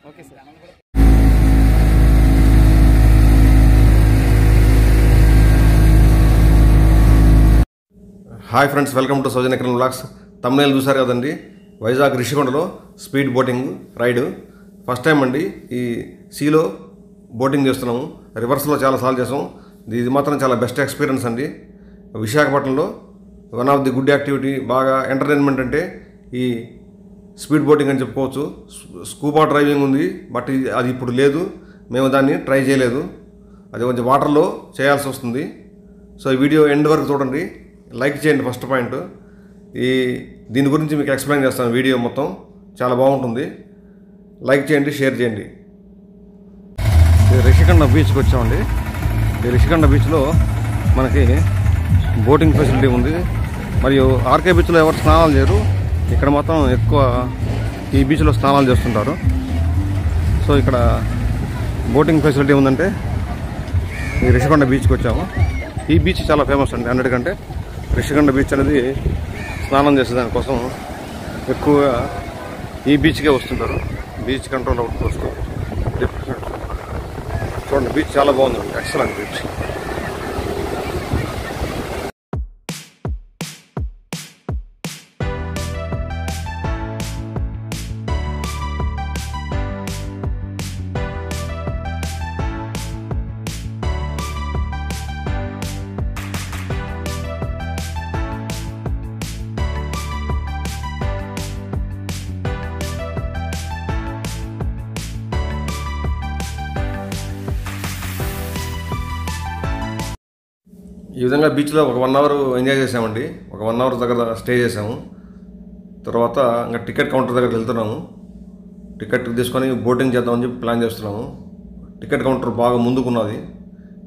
Okay sir. Hi friends, welcome to Soujanya Kiran vlogs. Thumbnail చూసారు కదండి, వైజాగ్ రిషికొండలో speed boating ride first time అండి. ఈ సీలో బోటింగ్ చేస్తున్నాము. రివర్స్లో చాలా సార్లు చేసాం. ఇది మాత్రం చాలా బెస్ట్ ఎక్స్పీరియన్స్ అండి. విశాఖపట్నంలో one of the good activity, బాగా ఎంటర్టైన్మెంట్ అంటే ఈ స్పీడ్ బోటింగ్ అని చెప్పుకోవచ్చు. స్కూబా డ్రైవింగ్ ఉంది, బట్ అది ఇప్పుడు లేదు. మేము దాన్ని ట్రై చేయలేదు. అది కొంచెం వాటర్లో చేయాల్సి వస్తుంది. సో ఈ వీడియో ఎండ్ వరకు చూడండి, లైక్ చేయండి. ఫస్ట్ పాయింట్, దీని గురించి మీకు ఎక్స్ప్లెయిన్ చేస్తాను. వీడియో మొత్తం చాలా బాగుంటుంది. లైక్ చేయండి, షేర్ చేయండి. రిషికొండ బీచ్కి వచ్చామండి. ఈ రిషికొండ బీచ్లో మనకి బోటింగ్ ఫెసిలిటీ ఉంది. మరియు ఆర్కే బీచ్లో ఎవరు స్నానాలు చేయరు. ఇక్కడ మాత్రం ఎక్కువ ఈ బీచ్లో స్నానాలు చేస్తుంటారు. సో ఇక్కడ బోటింగ్ ఫెసిలిటీ ఉందంటే ఈ రిషికొండ బీచ్కి వచ్చాము. ఈ బీచ్ చాలా ఫేమస్ అండి. అన్నిటికంటే రిషికొండ బీచ్ అనేది స్నానం చేసేదానికోసం ఎక్కువగా ఈ బీచ్కే వస్తుంటారు. బీచ్ కంట్రోల్ అవుట్ పోస్ట్ చూడండి. బీచ్ చాలా బాగుందండి, ఎక్సలెంట్ బీచ్. ఈ విధంగా బీచ్లో ఒక 1 అవర్ ఎంజాయ్ చేసామండి. ఒక 1 అవర్ దగ్గర స్టే చేసాము. తర్వాత ఇంకా టికెట్ కౌంటర్ దగ్గరికి వెళ్తున్నాము. టికెట్ తీసుకొని బోటింగ్ చేద్దామని చెప్పి ప్లాన్ చేస్తున్నాము. టికెట్ కౌంటర్ బాగా ముందుకున్నది.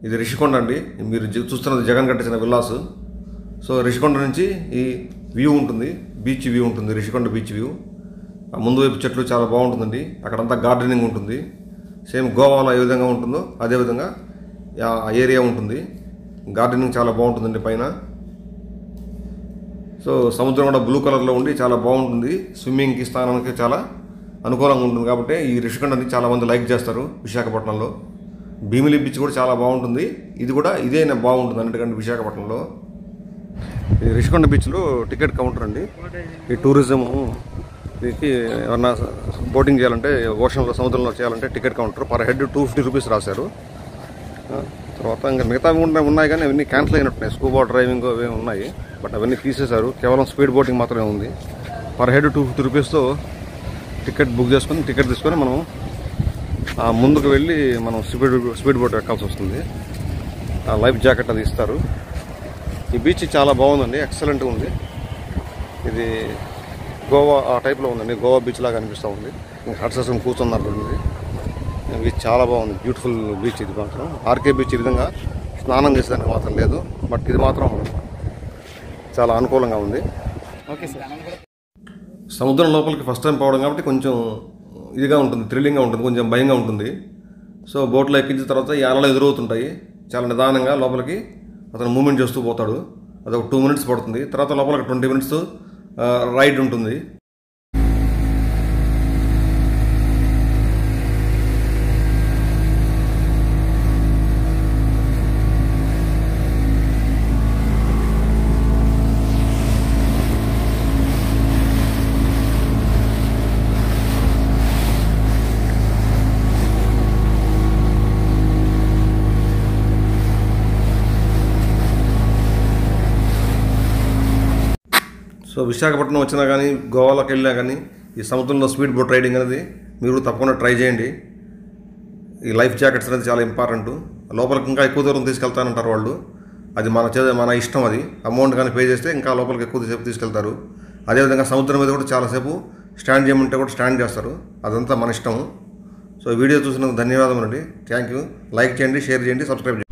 ఇది రిషికొండ అండి. మీరు చూస్తున్నది జగన్ కట్టించిన విల్లాస్. సో రిషికొండ నుంచి ఈ వ్యూ ఉంటుంది, బీచ్ వ్యూ ఉంటుంది, రిషికొండ బీచ్ వ్యూ. ముందు వైపు చెట్లు చాలా బాగుంటుందండి. అక్కడంతా గార్డెనింగ్ ఉంటుంది. సేమ్ గోవాలో ఏ విధంగా ఉంటుందో అదేవిధంగా ఆ ఏరియా ఉంటుంది. గార్డెనింగ్ చాలా బాగుంటుందండి పైన. సో సముద్రం కూడా బ్లూ కలర్లో ఉండి చాలా బాగుంటుంది. స్విమ్మింగ్కి, స్నానానికి చాలా అనుకూలంగా ఉంటుంది. కాబట్టి ఈ రిషికొండని చాలామంది లైక్ చేస్తారు. విశాఖపట్నంలో భీమిలి బీచ్ కూడా చాలా బాగుంటుంది. ఇది కూడా ఇదే బాగుంటుంది అన్నిటికంటే విశాఖపట్నంలో. ఈ రిషికొండ బీచ్లో టికెట్ కౌంటర్ అండి. ఈ టూరిజం దీనికి ఏమన్నా బోటింగ్ చేయాలంటే, ఓషన్లో సముద్రంలో చేయాలంటే ticket counter per head 250 rupees రాశారు. తర్వాత ఇంకా మిగతా ఉన్నాయి కానీ అవన్నీ క్యాన్సిల్ అయినట్టున్నాయి. స్కూబా డ్రైవింగ్ అవి ఉన్నాయి, బట్ అవన్నీ తీసేశారు. కేవలం స్పీడ్ బోటింగ్ మాత్రమే ఉంది. పర్ హెడ్ 250 రూపీస్తో టికెట్ బుక్ చేసుకొని, టికెట్ తీసుకొని మనం ముందుకు వెళ్ళి మనం స్పీడ్ బోట్ ఎక్కాల్సి వస్తుంది. లైఫ్ జాకెట్ అది ఇస్తారు. ఈ బీచ్ చాలా బాగుందండి, ఎక్సలెంట్గా ఉంది. ఇది గోవా ఆ టైప్లో ఉందండి. గోవా బీచ్ లాగా అనిపిస్తూ ఉంది. ఇంకా హట్స్ వేసుకొని కూర్చున్నారు. బీచ్ చాలా బాగుంది, బ్యూటిఫుల్ బీచ్. ఇది మాత్రం ఆర్కే బీచ్ ఈ విధంగా స్నానం చేసేదానికి మాత్రం లేదు, బట్ ఇది మాత్రం చాలా అనుకూలంగా ఉంది. Okay sir. సముద్రం లోపలికి ఫస్ట్ టైం పోవడం కాబట్టి కొంచెం ఇదిగా ఉంటుంది, థ్రిల్లింగ్గా ఉంటుంది, కొంచెం భయంగా ఉంటుంది. సో బోట్లో ఎక్కించిన తర్వాత ఈ అలలు ఎదురవుతుంటాయి. చాలా నిదానంగా లోపలికి అతను మూమెంట్ చేస్తూ పోతాడు. అదొక 2 మినిట్స్ పడుతుంది. తర్వాత లోపలికి 20 మినిట్స్ రైడ్ ఉంటుంది. సో విశాఖపట్నం వచ్చినా కానీ, గోవాలోకి వెళ్ళినా కానీ ఈ సముద్రంలో స్పీడ్ బోట్ రైడింగ్ అనేది మీరు తప్పకుండా ట్రై చేయండి. ఈ లైఫ్ జాకెట్స్ అనేది చాలా ఇంపార్టెంట్. లోపలికి ఇంకా ఎక్కువ దూరం తీసుకెళ్తానంటారు వాళ్ళు. అది మన ఇష్టం. అది అమౌంట్ కానీ పే చేస్తే ఇంకా లోపలికి ఎక్కువసేపు తీసుకెళ్తారు. అదేవిధంగా సముద్రం మీద కూడా చాలాసేపు స్టాండ్ చేయమంటే కూడా స్టాండ్ చేస్తారు. అదంతా మన ఇష్టం. సో వీడియో చూసినందుకు ధన్యవాదములండి. Thank you. లైక్ చేయండి, షేర్ చేయండి, సబ్స్క్రైబ్ చేయండి.